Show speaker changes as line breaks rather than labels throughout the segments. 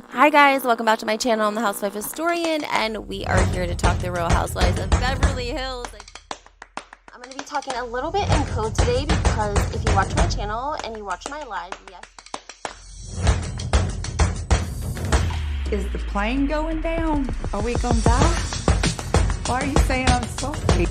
Hi guys, welcome back to my channel. I'm the Housewife Historian, and we are here to talk the Real Housewives of Beverly Hills. I'm going to be talking a little bit in code today because if you watch my channel and you watch my live, yes.
Is the plane going down? Are we gonna die? Why are you saying I'm salty?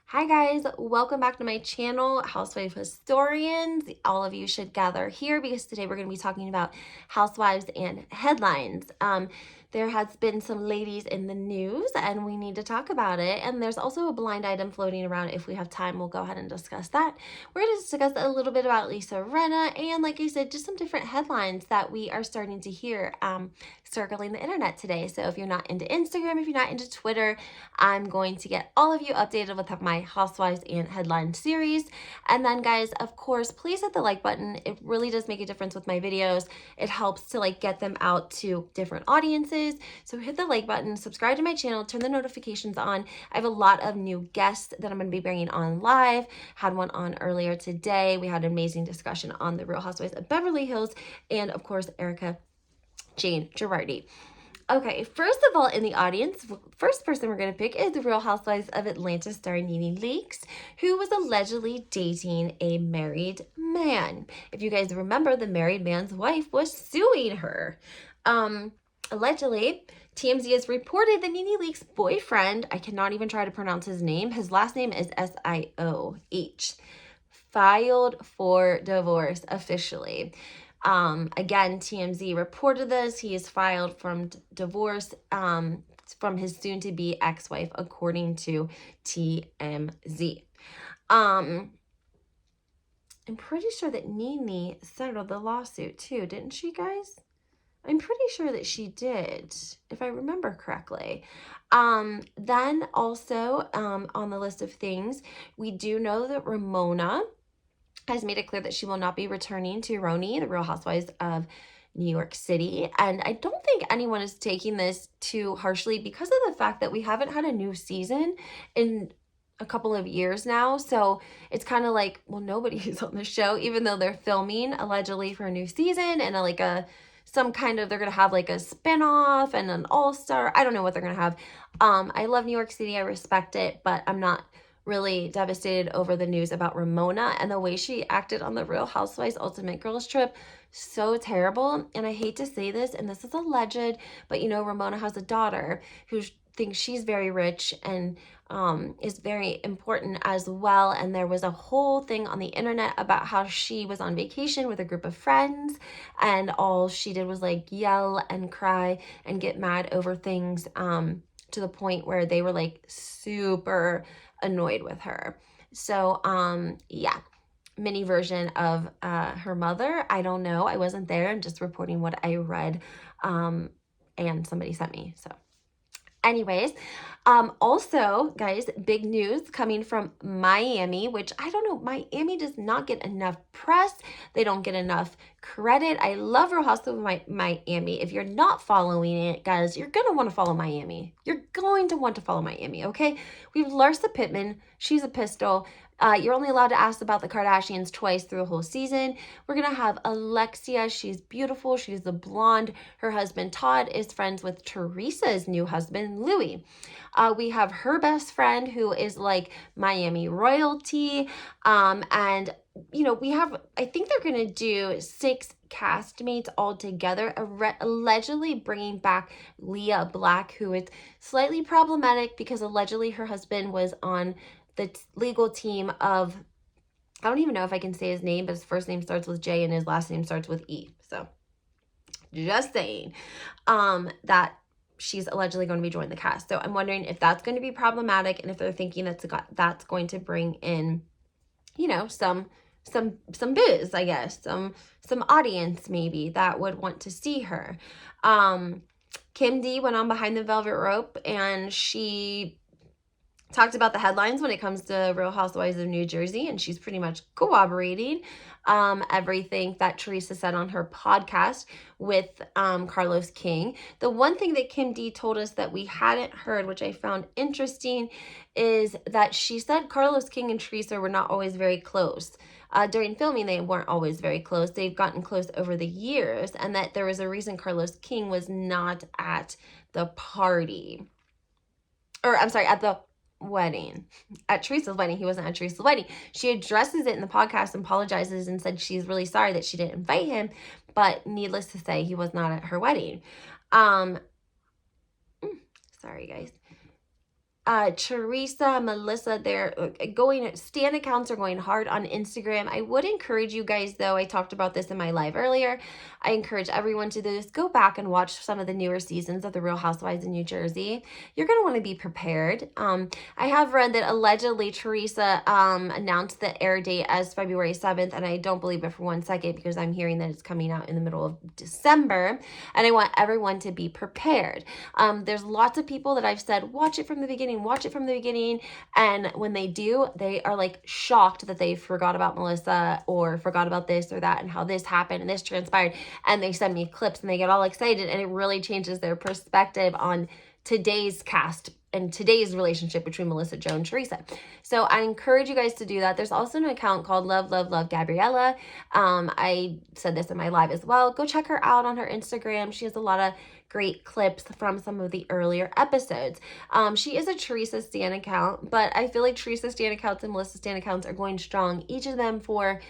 Hi guys, welcome back to my channel, Housewife Historians. All of you should gather here because today we're going to be talking about housewives and headlines. There has been some ladies in the news and we need to talk about it. And there's also a blind item floating around. If we have time, we'll go ahead and discuss that. We're going to discuss a little bit about Lisa Rinna and, like I said, just some different headlines that we are starting to hear circling the internet today. So if you're not into Instagram, if you're not into Twitter, I'm going to get all of you updated with my Housewives and Headline series. And then guys, of course, please hit the like button. It really does make a difference with my videos. It helps to get them out to different audiences. So hit the like button, subscribe to my channel, turn the notifications on. I have a lot of new guests that I'm going to be bringing on live. Had one on earlier today. We had an amazing discussion on the Real Housewives of Beverly Hills and of course, Erica Jane Girardi. Okay, first of all, in the audience, first person we're going to pick is the Real Housewives of Atlanta star NeNe Leakes, who was allegedly dating a married man. If you guys remember, the married man's wife was suing her. Allegedly, TMZ has reported that NeNe Leakes' boyfriend, I cannot even try to pronounce his name, his last name is Sioh, filed for divorce officially. Again, TMZ reported this. He is filed from divorce from his soon-to-be ex-wife, according to TMZ. I'm pretty sure that NeNe settled the lawsuit too, didn't she, guys? I'm pretty sure that she did, if I remember correctly. Then also on the list of things, we do know that Ramona has made it clear that she will not be returning to Roni, the Real Housewives of New York City. And I don't think anyone is taking this too harshly because of the fact that we haven't had a new season in a couple of years now. So it's kind of like, well, nobody's on the show, even though they're filming allegedly for a new season and they're going to have like a spinoff and an all-star. I don't know what they're going to have. I love New York City. I respect it, but I'm not really devastated over the news about Ramona and the way she acted on the Real Housewives Ultimate Girls trip. So terrible. And I hate to say this, and this is alleged, but Ramona has a daughter who thinks she's very rich and is very important as well. And there was a whole thing on the internet about how she was on vacation with a group of friends and all she did was yell and cry and get mad over things to the point where they were super annoyed with her. So yeah, mini version of her mother. I don't know, I wasn't there. I'm just reporting what I read and somebody sent me. So anyways, also guys, big news coming from Miami, which I don't know, Miami does not get enough press. They don't get enough credit. I love Real Housewives of Miami. If you're not following it, guys, you're gonna want to follow Miami. You're going to want to follow Miami, okay? We have Larsa Pittman. She's a pistol. You're only allowed to ask about the Kardashians twice through the whole season. We're going to have Alexia. She's beautiful. She's the blonde. Her husband, Todd, is friends with Teresa's new husband, Louis. We have her best friend who is Miami royalty. And, we have, I think they're going to do 6 castmates all together, allegedly bringing back Leah Black, who is slightly problematic because allegedly her husband was on the legal team of, I don't even know if I can say his name, but his first name starts with J and his last name starts with E. So just saying that she's allegedly going to be joining the cast. So I'm wondering if that's going to be problematic and if they're thinking that's going to bring in, some biz, I guess, some audience maybe that would want to see her. Kim D went on Behind the Velvet Rope and she talked about the headlines when it comes to Real Housewives of New Jersey, and she's pretty much corroborating everything that Teresa said on her podcast with Carlos King. The one thing that Kim D told us that we hadn't heard, which I found interesting, is that she said Carlos King and Teresa were not always very close. During filming, they weren't always very close. They've gotten close over the years, and that there was a reason Carlos King was not at the party. Or, I'm sorry, at the wedding. At Teresa's wedding. He wasn't at Teresa's wedding. She addresses it in the podcast and apologizes and said she's really sorry that she didn't invite him, but needless to say, he was not at her wedding. Sorry, guys. Teresa, Melissa, they're going, stan accounts are going hard on Instagram. I would encourage you guys, though, I talked about this in my live earlier. I encourage everyone to do this. Go back and watch some of the newer seasons of The Real Housewives in New Jersey. You're going to want to be prepared. I have read that allegedly Teresa announced the air date as February 7th, and I don't believe it for one second because I'm hearing that it's coming out in the middle of December, and I want everyone to be prepared. There's lots of people that I've said, watch it from the beginning, and when they do, they are like shocked that they forgot about Melissa or forgot about this or that and how this happened and this transpired, and they send me clips and they get all excited, and it really changes their perspective on today's cast and today's relationship between Melissa, Joe, and Teresa. So I encourage you guys to do that. There's also an account called Love Gabriella. I said this in my live as well. Go check her out on her Instagram. She has a lot of great clips from some of the earlier episodes. She is a Teresa stan account, but I feel like Teresa stan accounts and Melissa stan accounts are going strong, each of them for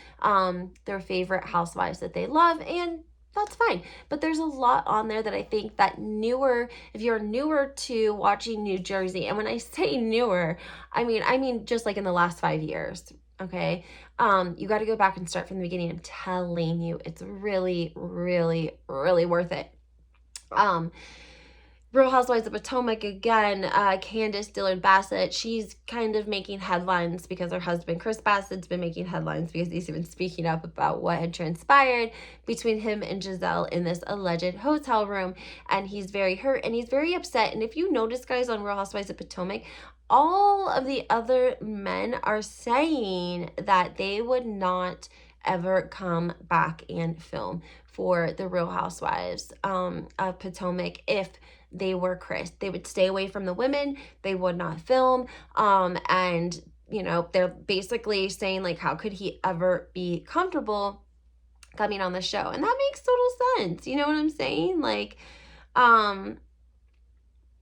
their favorite housewives that they love, and that's fine. But there's a lot on there that I think that if you're newer to watching New Jersey, and when I say newer, I mean just like in the last 5 years, okay? You got to go back and start from the beginning. I'm telling you, it's really, really, really worth it. Real Housewives of Potomac again, Candace Dillard Bassett, she's kind of making headlines because her husband Chris Bassett's been making headlines because he's been speaking up about what had transpired between him and Giselle in this alleged hotel room, and he's very hurt and he's very upset. And if you notice, guys, on Real Housewives of Potomac, all of the other men are saying that they would not ever come back and film for the Real Housewives of Potomac if they were Chris. They would stay away from the women. They would not film. And, you know, they're basically saying, like, how could he ever be comfortable coming on the show? And that makes total sense. You know what I'm saying? Like,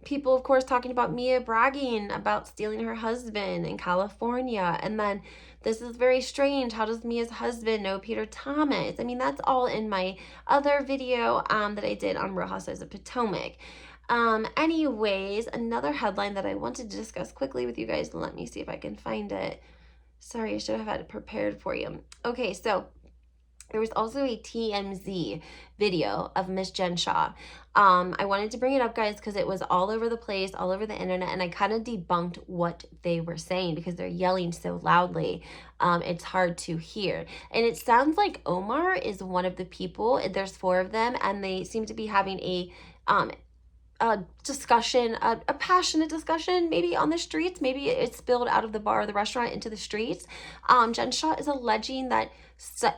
people, of course, talking about Mia bragging about stealing her husband in California. And then this is very strange. How does Mia's husband know Peter Thomas? I mean, that's all in my other video that I did on Real Housewives of Potomac. Anyways, another headline that I wanted to discuss quickly with you guys. Let me see if I can find it. Sorry, I should have had it prepared for you. Okay, so there was also a TMZ video of Miss Jen Shah. I wanted to bring it up, guys, because it was all over the place, all over the internet, and I kind of debunked what they were saying because they're yelling so loudly. It's hard to hear. And it sounds like Omar is one of the people. There's 4 of them, and they seem to be having a discussion, a passionate discussion, maybe on the streets. Maybe it spilled out of the bar or the restaurant into the streets. Jen Shah is alleging that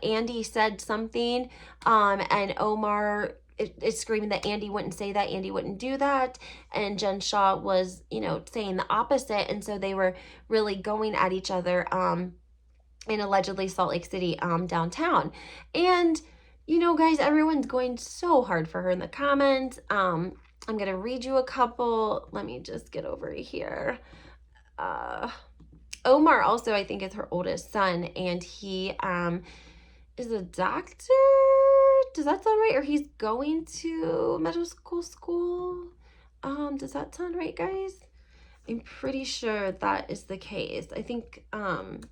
Andy said something, and Omar is screaming that Andy wouldn't say that, Andy wouldn't do that, and Jen Shah was, you know, saying the opposite, and so they were really going at each other in allegedly Salt Lake City downtown. And, you know, guys, everyone's going so hard for her in the comments. I'm going to read you a couple. Let me just get over here. Omar also, I think, is her oldest son, and he is a doctor. Does that sound right? Or he's going to medical school. Does that sound right, guys? I'm pretty sure that is the case. I think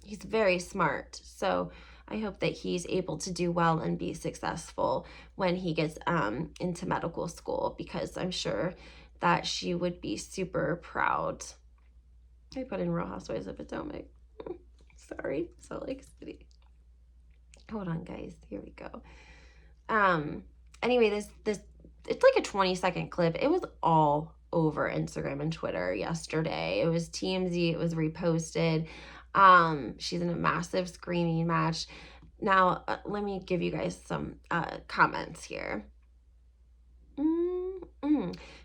he's very smart. So I hope that he's able to do well and be successful when he gets into medical school, because I'm sure that she would be super proud. I put in Real Housewives of Potomac. Sorry, Salt Lake City. Hold on, guys. Here we go. Anyway, this it's like a 20-second clip. It was all over Instagram and Twitter yesterday. It was TMZ. It was reposted. She's in a massive screaming match. Now, let me give you guys some comments here.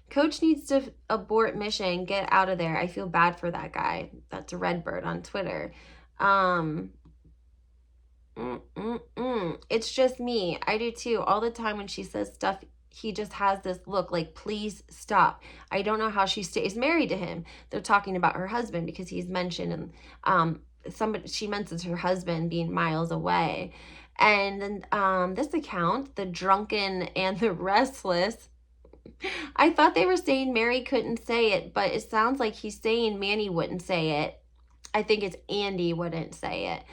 Coach needs to abort mission. Get out of there. I feel bad for that guy. That's Redbird on Twitter. It's just me. I do too. All the time when she says stuff, he just has this look like, please stop. I don't know how she stays married to him. They're talking about her husband because he's mentioned, and she mentions her husband being miles away. And then this account, the drunken and the restless, I thought they were saying Mary couldn't say it, but it sounds like he's saying Manny wouldn't say it. I think it's Andy wouldn't say it.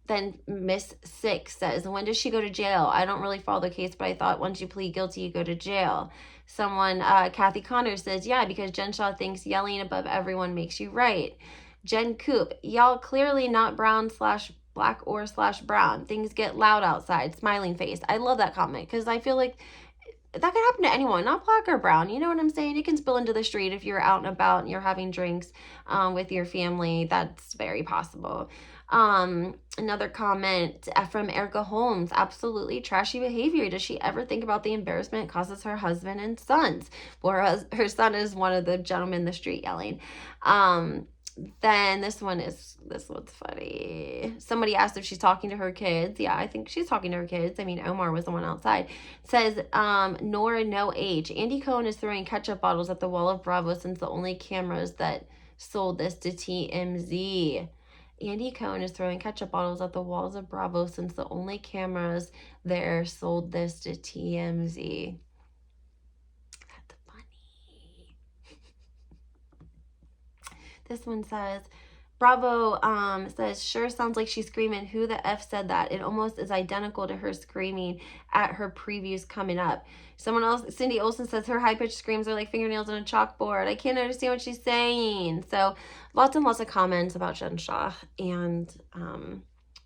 Then Miss Six says, when does she go to jail? I don't really follow the case, but I thought once you plead guilty, you go to jail. Someone, Kathy Connor says, yeah, because Jen Shah thinks yelling above everyone makes you right. Jen Coop, y'all clearly not brown/black or/brown. Things get loud outside. Smiling face. I love that comment because I feel like that could happen to anyone, not black or brown. You know what I'm saying? It can spill into the street if you're out and about and you're having drinks with your family. That's very possible. Another comment from Erica Holmes. Absolutely trashy behavior. Does she ever think about the embarrassment it causes her husband and sons? Whereas her son is one of the gentlemen in the street yelling. Then this one's funny. Somebody asked if she's talking to her kids. Yeah, I think she's talking to her kids. I mean, Omar was the one outside. It says, Nora, no age. Andy Cohen is throwing ketchup bottles at the wall of Bravo since the only cameras that sold this to TMZ. Andy Cohen is throwing ketchup bottles at the walls of Bravo since the only cameras there sold this to TMZ. That's funny. This one says, Bravo says, sure sounds like she's screaming, who the F said that? It almost is identical to her screaming at her previews coming up. Someone else, Cindy Olsen says, her high-pitched screams are like fingernails on a chalkboard. I can't understand what she's saying. So lots and lots of comments about Jen Shah and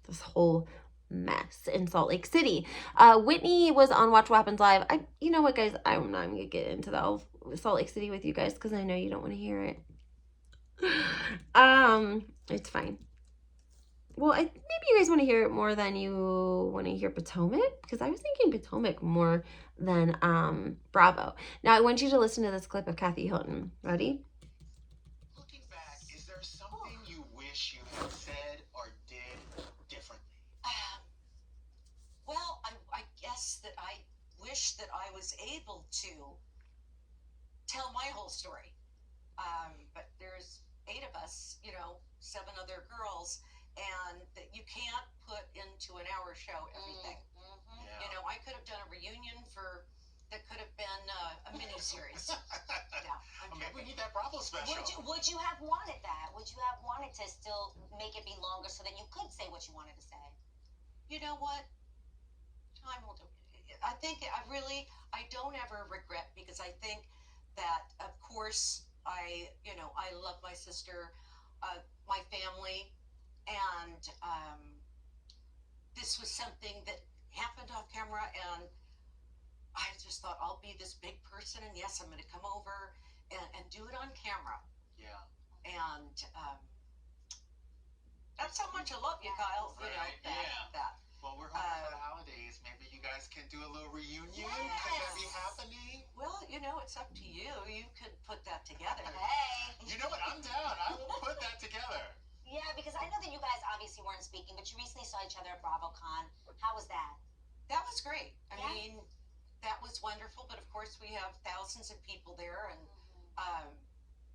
this whole mess in Salt Lake City. Whitney was on Watch What Happens Live. You know what, guys? I'm not going to get into the Salt Lake City with you guys because I know you don't want to hear it. It's fine. Well, maybe you guys want to hear it more than you want to hear Potomac, because I was thinking Potomac more than Bravo. Now, I want you to listen to this clip of Kathy Hilton. Ready?
Looking back, is there something you wish you had said or did differently?
Well, I guess that I wish that I was able to tell my whole story. But there's 8 of us, 7 other girls, and that you can't put into an hour show everything.
Yeah.
I could have done a reunion that could have been a mini series. Yeah,
Maybe we need that Bravo special.
Would you have wanted that? Would you have wanted to still make it be longer so that you could say what you wanted to say?
You know what? Time will do. I think I don't ever regret, because I think that, of course, I love my sister, my family, and this was something that happened off camera, and I just thought, I'll be this big person, and yes, I'm going to come over and do it on camera.
Yeah.
And that's how much I love you, Kyle.
Right.
That.
Well, we're hoping for the holidays. Maybe you guys can do a little reunion.
Yes.
Could that be happening?
Well, it's up to you. You could put that together.
Hey.
You know what? I'm down. I will put that together.
Yeah, because I know that you guys obviously weren't speaking, but you recently saw each other at BravoCon. How was that?
That was great. I
Yeah.
mean, that was wonderful. But of course, we have thousands of people there, and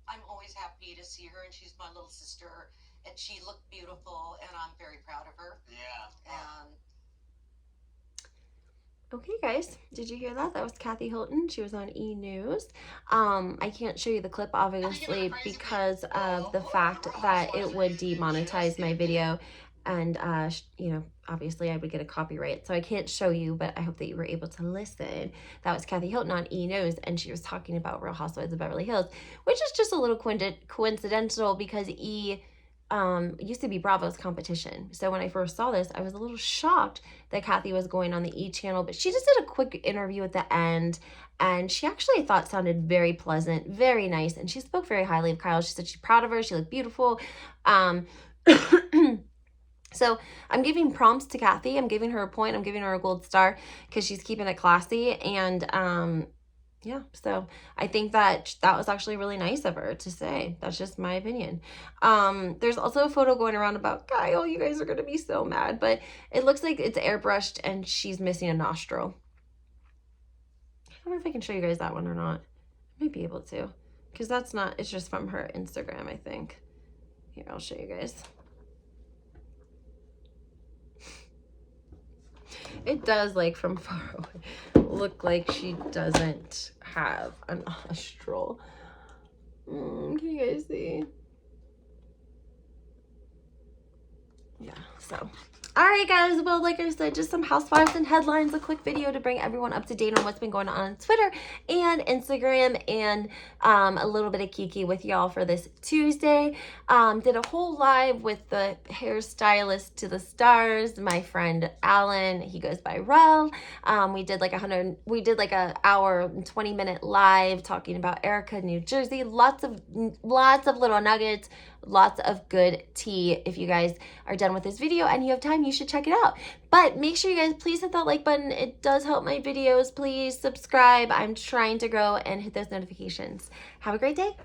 I'm always happy to see her. And she's my little sister, and she looked beautiful, and I'm very proud of her.
Yeah.
And
Okay, guys, did you hear that? That was Kathy Hilton. She was on E! News. I can't show you the clip, obviously, because of the fact that it would demonetize my video. And, obviously I would get a copyright. So I can't show you, but I hope that you were able to listen. That was Kathy Hilton on E! News, and she was talking about Real Housewives of Beverly Hills, which is just a little coincidental because E! used to be Bravo's competition. So when I first saw this, I was a little shocked that Kathy was going on the E! channel, but she just did a quick interview at the end, and she actually, I thought, sounded very pleasant, very nice, and she spoke very highly of Kyle. She said she's proud of her. She looked beautiful. So I'm giving prompts to Kathy. I'm giving her a point. I'm giving her a gold star because she's keeping it classy. And yeah, so I think that was actually really nice of her to say. That's just my opinion. There's also a photo going around about Kyle. You guys are going to be so mad, but it looks like it's airbrushed and she's missing a nostril. I don't know if I can show you guys that one or not. I might be able to, because that's not, it's just from her Instagram, I think. Here, I'll show you guys. It does, like, from far away, look like she doesn't have a nostril. Can you guys see? Yeah, so. All right, guys. Well, like I said, just some housewives and headlines, a quick video to bring everyone up to date on what's been going on Twitter and Instagram, and a little bit of kiki with y'all for this Tuesday. Did a whole live with the hairstylist to the stars, my friend Alan. He goes by Rel. We did like a hour and 20-minute live talking about Erica, New Jersey. Lots of little nuggets. Lots of good tea. If you guys are done with this video and you have time, you should check it out. But make sure you guys please hit that like button. It does help my videos. Please subscribe. I'm trying to grow, and hit those notifications. Have a great day.